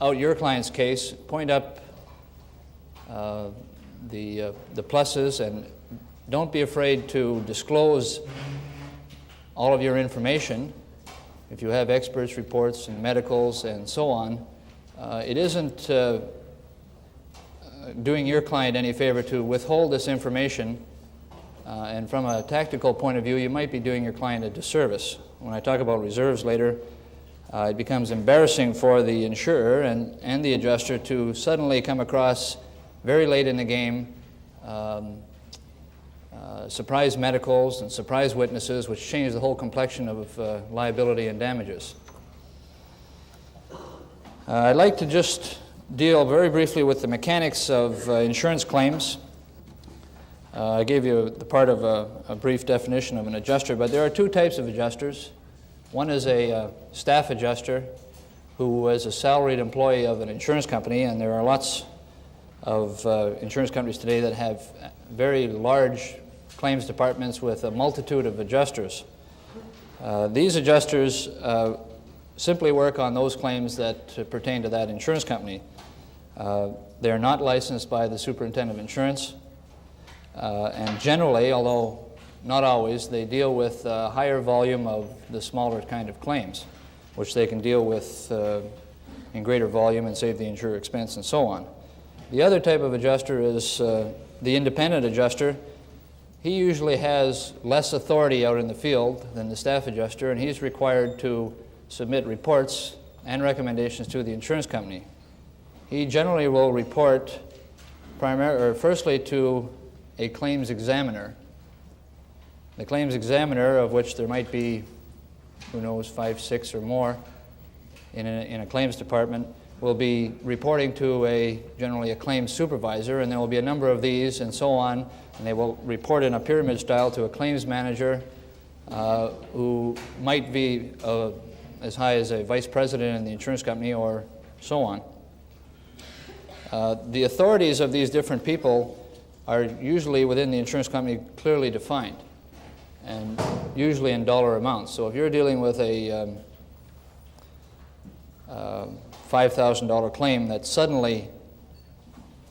out your client's case, point up the pluses, and don't be afraid to disclose all of your information. If you have experts' reports and medicals and so on, it isn't doing your client any favor to withhold this information. And from a tactical point of view, you might be doing your client a disservice. When I talk about reserves later, it becomes embarrassing for the insurer and the adjuster to suddenly come across very late in the game surprise medicals and surprise witnesses, which change the whole complexion of liability and damages. I'd like to just deal very briefly with the mechanics of insurance claims. I gave you the part of a brief definition of an adjuster, but there are two types of adjusters. One is a staff adjuster who is a salaried employee of an insurance company, and there are lots of insurance companies today that have very large claims departments with a multitude of adjusters. These adjusters simply work on those claims that pertain to that insurance company. They're not licensed by the superintendent of insurance, and generally, although not always, they deal with a higher volume of the smaller kind of claims, which they can deal with in greater volume and save the insurer expense and so on. The other type of adjuster is the independent adjuster. He usually has less authority out in the field than the staff adjuster, and he's required to submit reports and recommendations to the insurance company. He generally will report firstly to a claims examiner. The claims examiner, of which there might be, 5, 6 or more in a claims department, will be reporting to generally a claims supervisor, and there will be a number of these and so on, and they will report in a pyramid style to a claims manager who might be as high as a vice president in the insurance company or so on. The authorities of these different people are usually within the insurance company clearly defined, and usually in dollar amounts. So if you're dealing with a $5,000 claim that suddenly,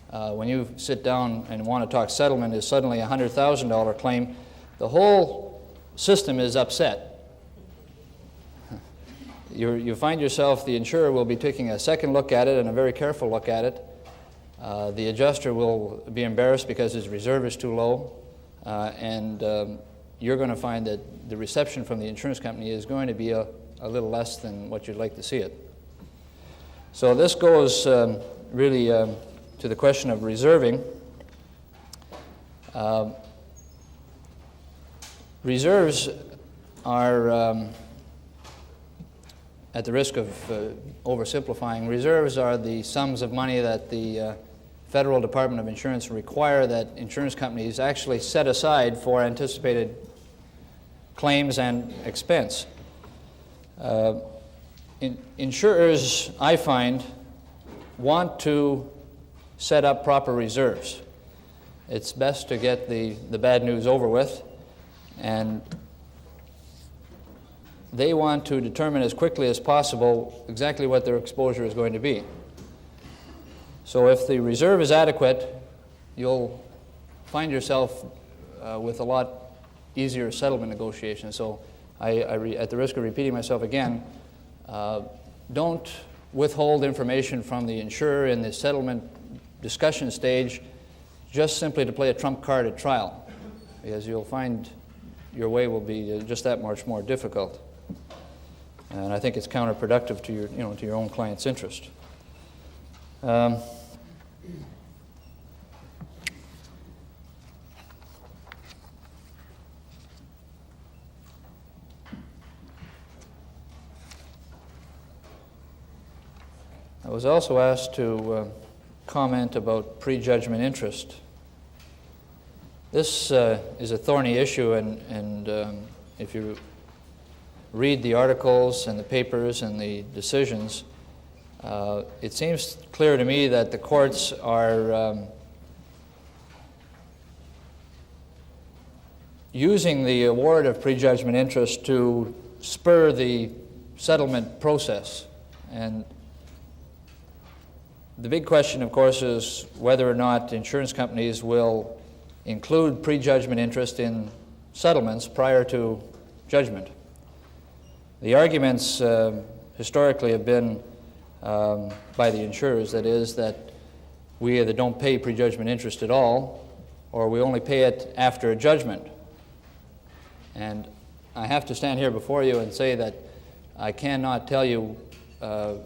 when you sit down and want to talk settlement, is suddenly a $100,000 claim, the whole system is upset. You find yourself, the insurer will be taking a second look at it and a very careful look at it. The adjuster will be embarrassed because his reserve is too low, and you're going to find that the reception from the insurance company is going to be a little less than what you'd like to see it. So this goes really to the question of reserving. Reserves are, at the risk of oversimplifying, reserves are the sums of money that the Federal Department of Insurance require that insurance companies actually set aside for anticipated claims and expense. Insurers, I find, want to set up proper reserves. It's best to get the bad news over with, and they want to determine as quickly as possible exactly what their exposure is going to be. So if the reserve is adequate, you'll find yourself with a lot easier settlement negotiations. So at the risk of repeating myself again, don't withhold information from the insurer in the settlement discussion stage just simply to play a trump card at trial, because you'll find your way will be just that much more difficult. And I think it's counterproductive to your own client's interest. I was also asked to comment about prejudgment interest. This is a thorny issue, and if you read the articles and the papers and the decisions, it seems clear to me that the courts are using the award of prejudgment interest to spur the settlement process. And the big question, of course, is whether or not insurance companies will include prejudgment interest in settlements prior to judgment. The arguments historically have been by the insurers, that is, that we either don't pay prejudgment interest at all, or we only pay it after a judgment. And I have to stand here before you and say that I cannot tell you or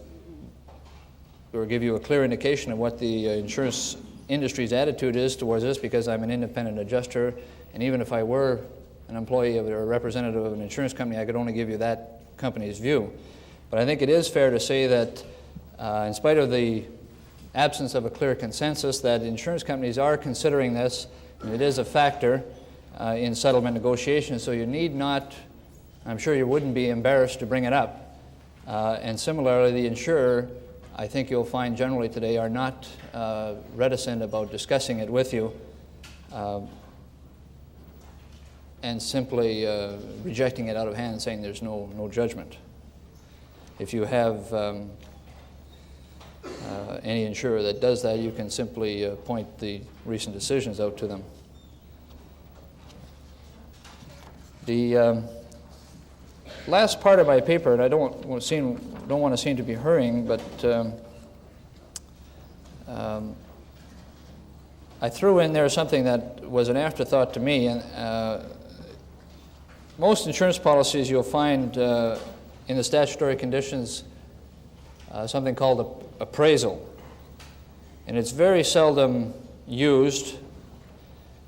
give you a clear indication of what the insurance industry's attitude is towards this, because I'm an independent adjuster, and even if I were an employee or a representative of an insurance company, I could only give you that company's view. But I think it is fair to say that in spite of the absence of a clear consensus, that insurance companies are considering this, and it is a factor in settlement negotiations, so you need not, I'm sure you wouldn't be embarrassed to bring it up. And similarly, the insurer, I think you'll find generally today, are not reticent about discussing it with you and simply rejecting it out of hand and saying there's no judgment. If you have any insurer that does that, you can simply point the recent decisions out to them. The last part of my paper, and I don't want to seem to be hurrying, but I threw in there something that was an afterthought to me. And most insurance policies you'll find in the statutory conditions something called appraisal, and it's very seldom used,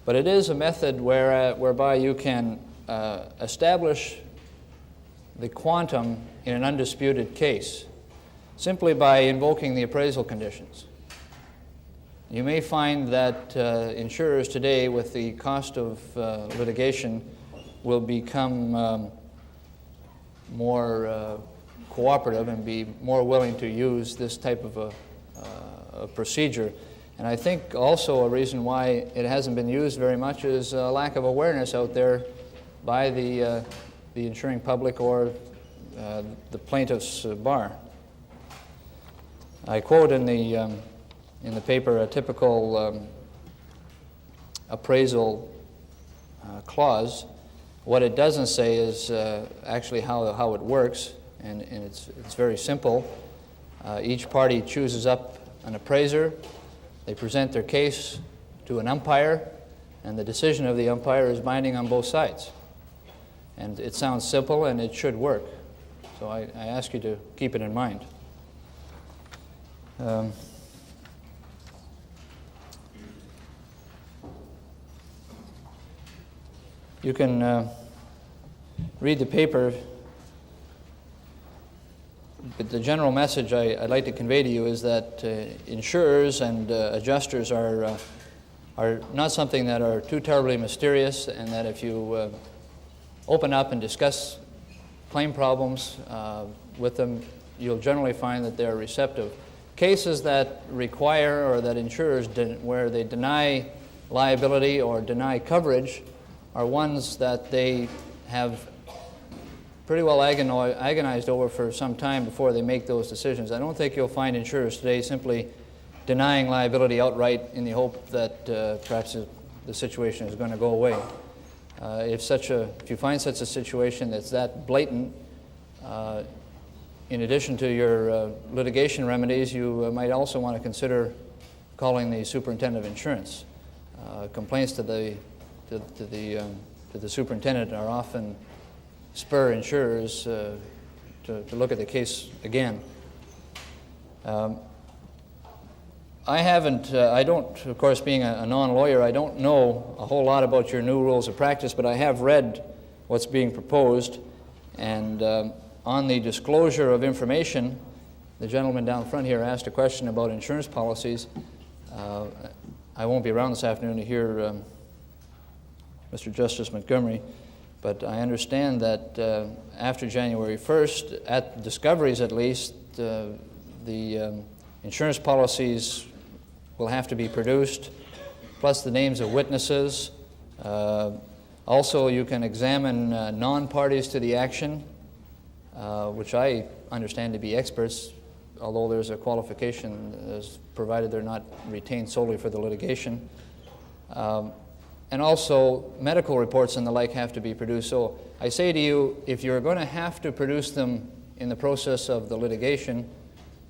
but it is a method whereby you can establish the quantum in an undisputed case simply by invoking the appraisal conditions. You may find that insurers today, with the cost of litigation, will become more cooperative and be more willing to use this type of a procedure. And I think also a reason why it hasn't been used very much is a lack of awareness out there by the insuring public or the plaintiff's bar. I quote in the paper a typical appraisal clause. What it doesn't say is actually how it works, and it's very simple. Each party chooses up an appraiser. They present their case to an umpire, and the decision of the umpire is binding on both sides. And it sounds simple, and it should work. So I ask you to keep it in mind. You can read the paper, but the general message I'd like to convey to you is that insurers and adjusters are not something that are too terribly mysterious, and that if you open up and discuss claim problems with them, you'll generally find that they're receptive. Cases that require, or that insurers where they deny liability or deny coverage, are ones that they have pretty well agonized over for some time before they make those decisions. I don't think you'll find insurers today simply denying liability outright in the hope that perhaps the situation is going to go away. If you find such a situation that's that blatant, in addition to your litigation remedies, you might also want to consider calling the superintendent of insurance. Complaints to the superintendent are often spur insurers to look at the case again. I don't, of course, being a non-lawyer, I don't know a whole lot about your new rules of practice, but I have read what's being proposed, and on the disclosure of information, the gentleman down front here asked a question about insurance policies. I won't be around this afternoon to hear Mr. Justice Montgomery, but I understand that after January 1st, at discoveries at least, the insurance policies will have to be produced, plus the names of witnesses. Also, you can examine non-parties to the action, which I understand to be experts, although there's a qualification as provided they're not retained solely for the litigation. And also, medical reports and the like have to be produced. So I say to you, if you're going to have to produce them in the process of the litigation,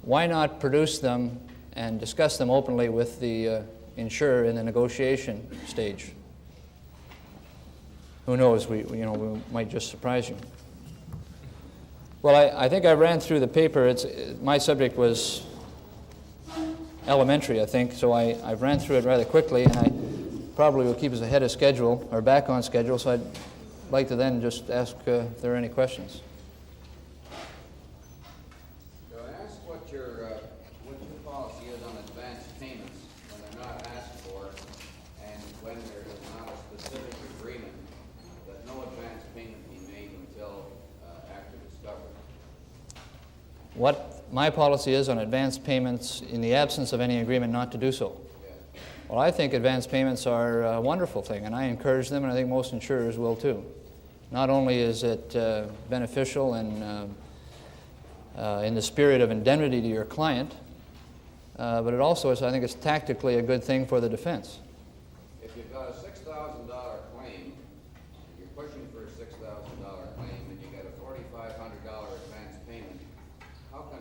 why not produce them and discuss them openly with the insurer in the negotiation stage? Who knows, we might just surprise you. Well, I think I ran through the paper. My subject was elementary, I think, so I've ran through it rather quickly, and I probably will keep us ahead of schedule, or back on schedule, so I'd like to then just ask if there are any questions. So I ask what your policy is on advance payments when they're not asked for, and when there is not a specific agreement that no advance payment be made until after discovery. What my policy is on advance payments in the absence of any agreement not to do so. Well, I think advance payments are a wonderful thing, and I encourage them, and I think most insurers will too. Not only is it beneficial and in the spirit of indemnity to your client, but it also is, I think it's tactically a good thing for the defense. If you've got a $6,000 claim, you're pushing for a $6,000 claim, and you got a $4,500 advance payment, how can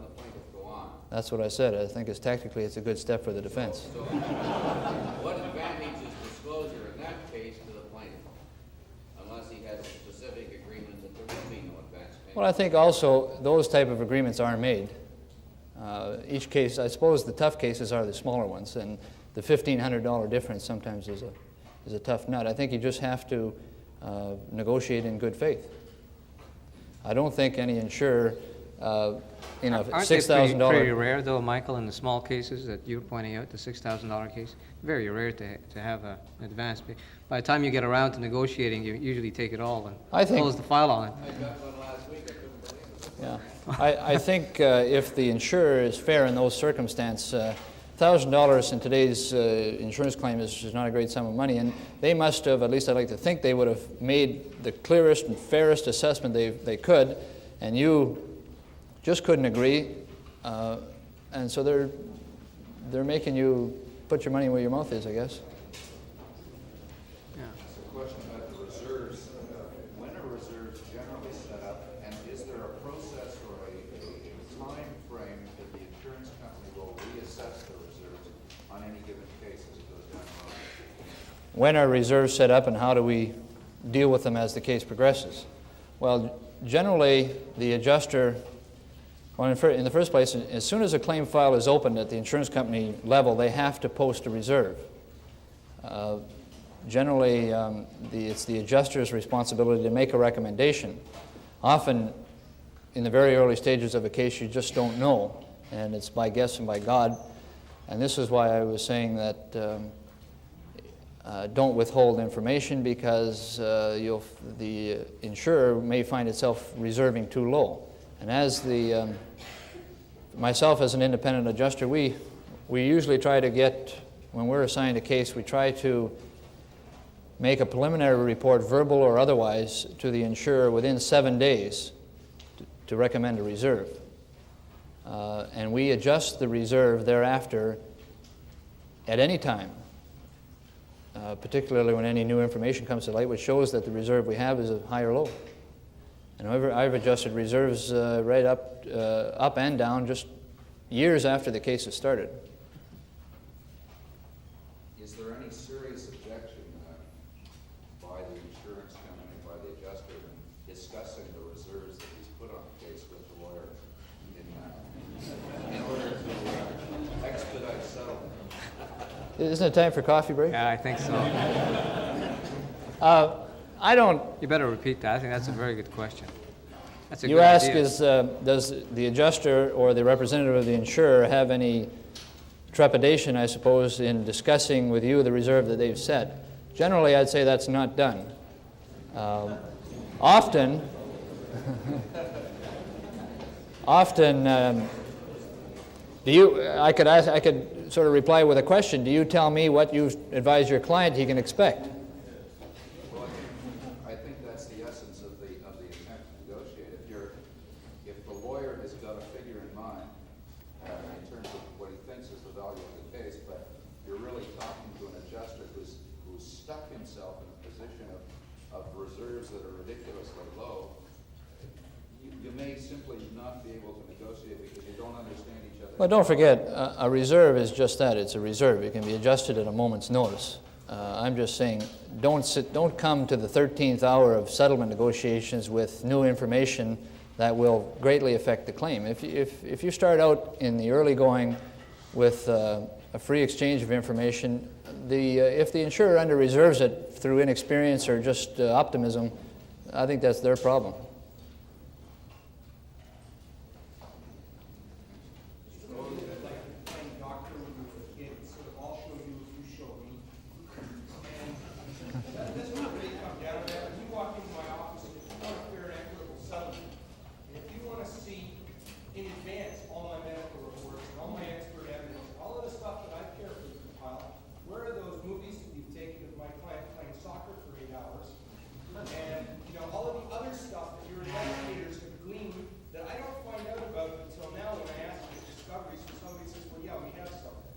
the plaintiff go on? That's what I said. I think it's tactically it's a good step for the defense. So what advantage is disclosure in that case to the plaintiff, unless he has a specific agreement that there will be no advance payment? Well, I think also those type of agreements aren't made. Each case, I suppose the tough cases are the smaller ones, and the $1,500 difference sometimes is a tough nut. I think you just have to negotiate in good faith. I don't think any insurer in a Aren't they $6,000... pretty rare, though, Michael, in the small cases that you're pointing out, the $6,000 case? Very rare to have an advance pay. By the time you get around to negotiating, you usually take it all and close the file on it. I got one last week. I couldn't believe it. Yeah. I think if the insurer is fair in those circumstances, $1,000 in today's insurance claim is not a great sum of money, and they must have, at least I like to think, they would have made the clearest and fairest assessment they could, and you just couldn't agree, and so they're making you put your money where your mouth is, I guess. It's a question about the reserves. When are reserves generally set up, and is there a process or a time frame that the insurance company will reassess the reserves on any given case as it goes down the road? When are reserves set up, and how do we deal with them as the case progresses? Well, generally, the adjuster, well, in the first place, as soon as a claim file is opened at the insurance company level, they have to post a reserve. Generally, it's the adjuster's responsibility to make a recommendation. Often, in the very early stages of a case, you just don't know, and it's by guess and by God. And this is why I was saying that don't withhold information, because the insurer may find itself reserving too low. And as myself as an independent adjuster, we usually try to get, when we're assigned a case, we try to make a preliminary report, verbal or otherwise, to the insurer within 7 days to recommend a reserve. And we adjust the reserve thereafter at any time, particularly when any new information comes to light which shows that the reserve we have is a high or low. And I've adjusted reserves right up and down just years after the case has started. Is there any serious objection by the insurance company, by the adjuster, in discussing the reserves that he's put on the case with the lawyer in order to expedite settlement? Isn't it time for coffee break? Yeah, I think so. I don't. You better repeat that. I think that's a very good question. That's a You good ask idea. does the adjuster or the representative of the insurer have any trepidation, I suppose, in discussing with you the reserve that they've set? Generally, I'd say that's not done. Often, I could sort of reply with a question. Do you tell me what you advise your client he can expect? Well, I think that's the essence of the attempt to negotiate. If the lawyer has got a figure in mind in terms of what he thinks is the value of the case, but you're really talking to an adjuster who's stuck himself in a position of reserves that are ridiculously low, you may simply not be able to negotiate because you don't understand each other. Well, don't forget, a reserve is just that. It's a reserve. It can be adjusted at a moment's notice. I'm just saying, don't come to the 13th hour of settlement negotiations with new information that will greatly affect the claim. If you start out in the early going with a free exchange of information, if the insurer under reserves it through inexperience or just optimism, I think that's their problem.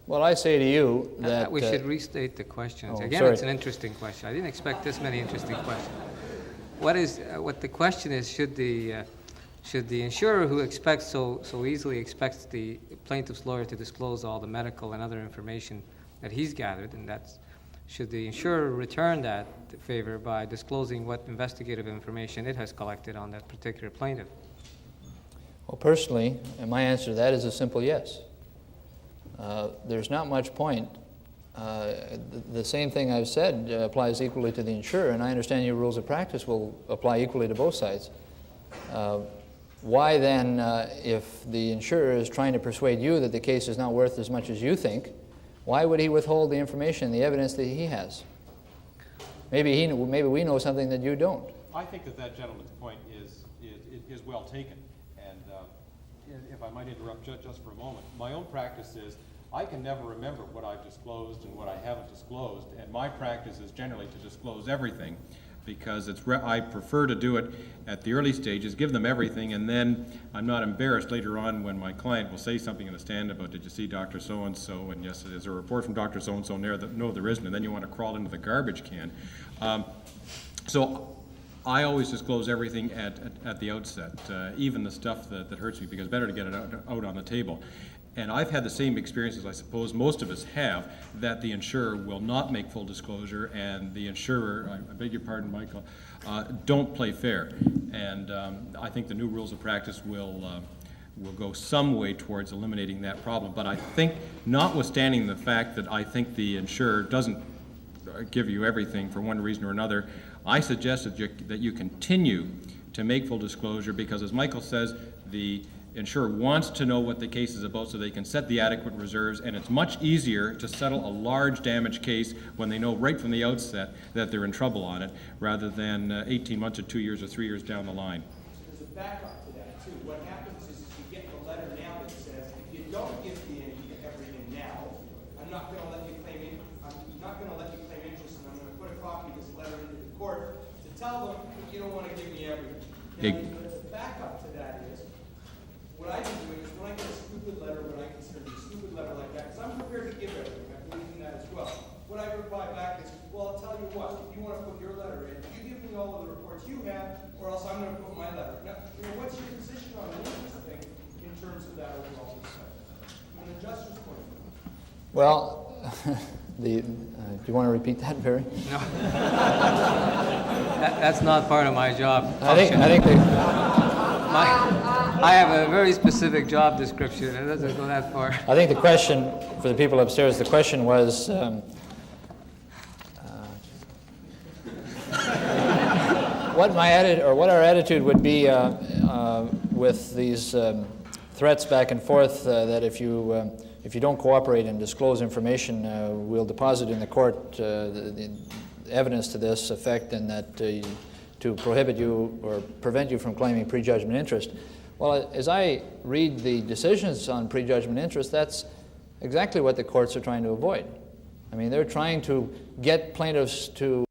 Well, I say to you that we should restate the questions. Oh, Again, sorry. it's an interesting question. I didn't expect this many interesting questions. What the question is, should the insurer who expects so easily expects the plaintiff's lawyer to disclose all the medical and other information that he's gathered, and should the insurer return that favor by disclosing what investigative information it has collected on that particular plaintiff? Well, personally, and my answer to that is a simple yes. There's not much point. The same thing I've said applies equally to the insurer, and I understand your rules of practice will apply equally to both sides. Why then, if the insurer is trying to persuade you that the case is not worth as much as you think, why would he withhold the information, the evidence that he has? Maybe we know something that you don't. I think that gentleman's point is well taken, and if I might interrupt just for a moment, my own practice is I can never remember what I've disclosed and what I haven't disclosed, and my practice is generally to disclose everything, because I prefer to do it at the early stages, give them everything, and then I'm not embarrassed later on when my client will say something in the stand about, did you see Dr. So-and-so, and yes, there's a report from Dr. So-and-so, and no, there isn't, and then you want to crawl into the garbage can. So I always disclose everything at the outset, even the stuff that hurts me, because it's better to get it out on the table. And I've had the same experiences, I suppose most of us have, that the insurer will not make full disclosure, and the insurer, I beg your pardon, Michael, don't play fair. And I think the new rules of practice will go some way towards eliminating that problem. But I think, notwithstanding the fact that I think the insurer doesn't give you everything for one reason or another, I suggest that you continue to make full disclosure, because as Michael says, the insurer wants to know what the case is about so they can set the adequate reserves, and it's much easier to settle a large damage case when they know right from the outset that they're in trouble on it, rather than 18 months or 2 years or 3 years down the line. There's a backup to that too. What happens is you get the letter now that says, if you don't give me everything now, I'm not going to let you claim interest, and I'm going to put a copy of this letter into the court to tell them that you don't want to give me everything. Now, the backup to that is, what I've been doing is when I get a stupid letter, what I consider a stupid letter like that, because I'm prepared to give everything, I believe in that as well. What I reply back is, well, I'll tell you what, if you want to put your letter in, you give me all of the reports you have, or else I'm going to put my letter. Now, what's your position on the interest thing in terms of that overall discussion? From an adjuster's point of view. Well, do you want to repeat that, Barry? No. That's not part of my job. I think I have a very specific job description. It doesn't go that far. I think the question for the people upstairs, the question was what our attitude would be with these threats back and forth that if you don't cooperate and disclose information, we'll deposit in the court the evidence to this effect, and that to prohibit you or prevent you from claiming prejudgment interest. Well, as I read the decisions on prejudgment interest, that's exactly what the courts are trying to avoid. I mean, they're trying to get plaintiffs to